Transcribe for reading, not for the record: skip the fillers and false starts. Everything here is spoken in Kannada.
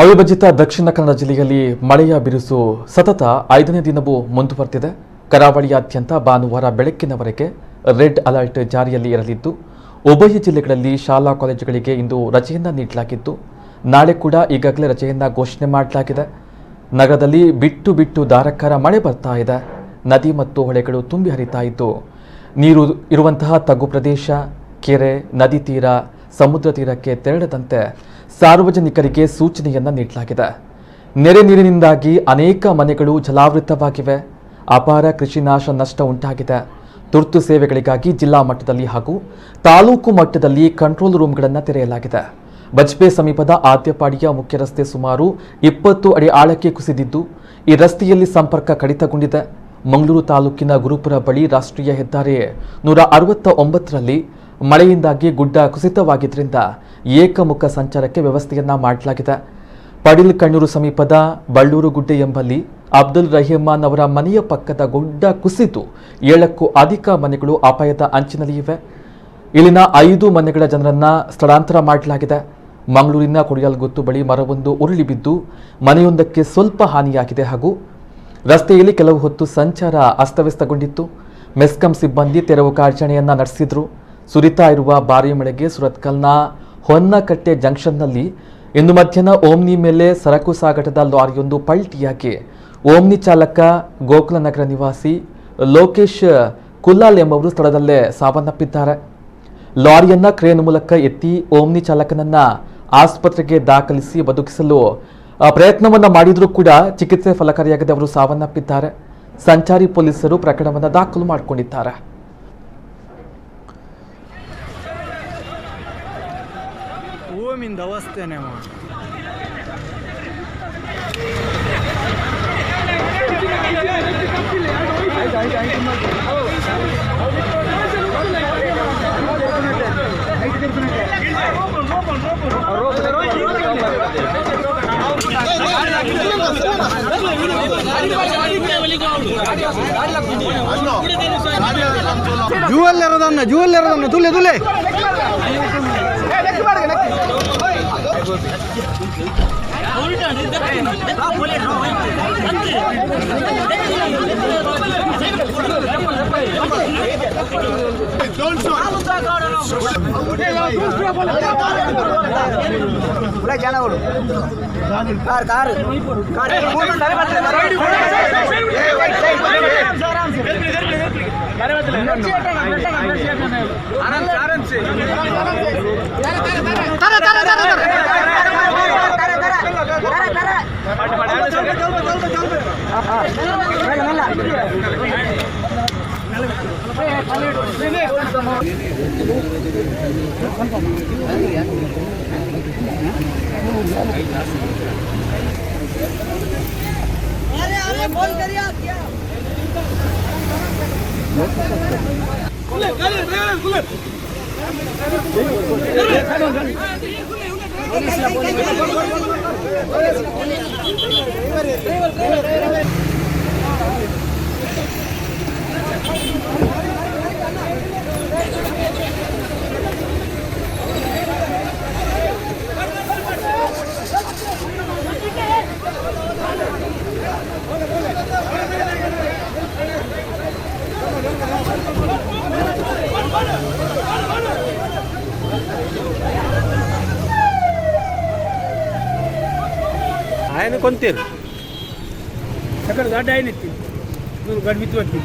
ಅವಿಭಜಿತ ದಕ್ಷಿಣ ಕನ್ನಡ ಜಿಲ್ಲೆಯಲ್ಲಿ ಮಳೆಯ ಬಿರುಸು ಸತತ 5ನೇ ದಿನವೂ ಮುಂದುವರೆದಿದೆ. ಕರಾವಳಿಯಾದ್ಯಂತ ಭಾನುವಾರ ಬೆಳಗ್ಗಿನವರೆಗೆ ರೆಡ್ ಅಲರ್ಟ್ ಜಾರಿಯಲ್ಲಿ ಇರಲಿದ್ದು, ಉಭಯ ಜಿಲ್ಲೆಗಳಲ್ಲಿ ಶಾಲಾ ಕಾಲೇಜುಗಳಿಗೆ ಇಂದು ರಜೆಯನ್ನ ನೀಡಲಾಗಿದ್ದು, ನಾಳೆ ಕೂಡ ಈಗಾಗಲೇ ರಜೆಯನ್ನ ಘೋಷಣೆ ಮಾಡಲಾಗಿದೆ. ನಗರದಲ್ಲಿ ಬಿಟ್ಟು ಬಿಟ್ಟು ಧಾರಾಕಾರ ಮಳೆ ಬರ್ತಾ ಇದೆ. ನದಿ ಮತ್ತು ಹೊಳೆಗಳು ತುಂಬಿ ಹರಿತಾ ಇದ್ದು, ನೀರು ಇರುವಂತಹ ತಗ್ಗು ಪ್ರದೇಶ, ಕೆರೆ, ನದಿ ತೀರ, ಸಮುದ್ರ ತೀರಕ್ಕೆ ತೆರಳದಂತೆ ಸಾರ್ವಜನಿಕರಿಗೆ ಸೂಚನೆಯನ್ನ ನೀಡಲಾಗಿದೆ. ನೆರೆ ನೀರಿನಿಂದಾಗಿ ಅನೇಕ ಮನೆಗಳು ಜಲಾವೃತವಾಗಿವೆ. ಅಪಾರ ಕೃಷಿ ನಷ್ಟ ಉಂಟಾಗಿದೆ. ತುರ್ತು ಸೇವೆಗಳಿಗಾಗಿ ಜಿಲ್ಲಾ ಮಟ್ಟದಲ್ಲಿ ಹಾಗೂ ತಾಲೂಕು ಮಟ್ಟದಲ್ಲಿ ಕಂಟ್ರೋಲ್ ರೂಮ್ಗಳನ್ನು ತೆರೆಯಲಾಗಿದೆ. ಬಜ್ಪೆ ಸಮೀಪದ ಆದ್ಯಪಾಡಿಯ ಮುಖ್ಯ ರಸ್ತೆ ಸುಮಾರು 20 ಅಡಿ ಆಳಕ್ಕೆ ಕುಸಿದಿದ್ದು, ಈ ರಸ್ತೆಯಲ್ಲಿ ಸಂಪರ್ಕ ಕಡಿತಗೊಂಡಿದೆ. ಮಂಗಳೂರು ತಾಲೂಕಿನ ಗುರುಪುರ ಬಳಿ ರಾಷ್ಟ್ರೀಯ ಹೆದ್ದಾರಿ 169ರಲ್ಲಿ ಮಳೆಯಿಂದಾಗಿ ಗುಡ್ಡ ಕುಸಿತವಾಗಿದ್ದರಿಂದ ಏಕಮುಖ ಸಂಚಾರಕ್ಕೆ ವ್ಯವಸ್ಥೆಯನ್ನ ಮಾಡಲಾಗಿದೆ. ಪಡಿಲ್ ಕಣ್ಣೂರು ಸಮೀಪದ ಬಳ್ಳೂರು ಗುಡ್ಡೆ ಎಂಬಲ್ಲಿ ಅಬ್ದುಲ್ ರಹೀಮಾನ್ ಅವರ ಮನೆಯ ಪಕ್ಕದ ಗುಡ್ಡ ಕುಸಿದು 7ಕ್ಕೂ ಅಧಿಕ ಮನೆಗಳು ಅಪಾಯದ ಅಂಚಿನಲ್ಲಿ ಇವೆ. ಇಲ್ಲಿನ 5 ಮನೆಗಳ ಜನರನ್ನ ಸ್ಥಳಾಂತರ ಮಾಡಲಾಗಿದೆ. ಮಂಗಳೂರಿನ ಕೊಡಿಯಲ್ಗುತ್ತು ಬಳಿ ಮರವೊಂದು ಉರುಳಿ ಬಿದ್ದು ಮನೆಯೊಂದಕ್ಕೆ ಸ್ವಲ್ಪ ಹಾನಿಯಾಗಿದೆ ಹಾಗೂ ರಸ್ತೆಯಲ್ಲಿ ಕೆಲವು ಹೊತ್ತು ಸಂಚಾರ ಅಸ್ತವ್ಯಸ್ತಗೊಂಡಿತ್ತು. ಮೆಸ್ಕಾಂ ಸಿಬ್ಬಂದಿ ತೆರವು ಕಾರ್ಯಾಚರಣೆಯನ್ನ ನಡೆಸಿದ್ರು. ಸುರಿತಾ ಇರುವ ಭಾರೀ ಮಳೆಗೆ ಸುರತ್ಕಲ್ನ ಹೊನ್ನಕಟ್ಟೆ ಜಂಕ್ಷನ್ನಲ್ಲಿ ಇಂದು ಮಧ್ಯಾಹ್ನ ಓಮ್ನಿ ಮೇಲೆ ಸರಕು ಸಾಗಾಟದ ಲಾರಿಯೊಂದು ಪಲ್ಟಿಯಾಗಿ ಓಮ್ನಿ ಚಾಲಕ ಗೋಕುಲನಗರ ನಿವಾಸಿ ಲೋಕೇಶ್ ಕುಲ್ಲಾಲ್ ಎಂಬವರು ಸ್ಥಳದಲ್ಲೇ ಸಾವನ್ನಪ್ಪಿದ್ದಾರೆ. ಲಾರಿಯನ್ನ ಕ್ರೇನ್ ಮೂಲಕ ಎತ್ತಿ ಓಮ್ನಿ ಚಾಲಕನನ್ನ ಆಸ್ಪತ್ರೆಗೆ ದಾಖಲಿಸಿ ಬದುಕಿಸಲು ಪ್ರಯತ್ನವನ್ನ ಮಾಡಿದ್ರೂ ಕೂಡ ಚಿಕಿತ್ಸೆ ಫಲಕಾರಿಯಾಗದೆ ಅವರು ಸಾವನ್ನಪ್ಪಿದ್ದಾರೆ. ಸಂಚಾರಿ ಪೊಲೀಸರು ಪ್ರಕರಣವನ್ನು ದಾಖಲು ಮಾಡಿಕೊಂಡಿದ್ದಾರೆ. ಭೂಮಿಯಿಂದ ಅವಸ್ಥೆನೇ ಜುವೆಲ್ಲರದನ್ನ ತುಲೆ ತುಲೆ फोन करिए क्या ఆయన కొంతేరు అక్కడ దాట ఆయన ఎత్తి నువ్వు గడిపిస్తూ వచ్చి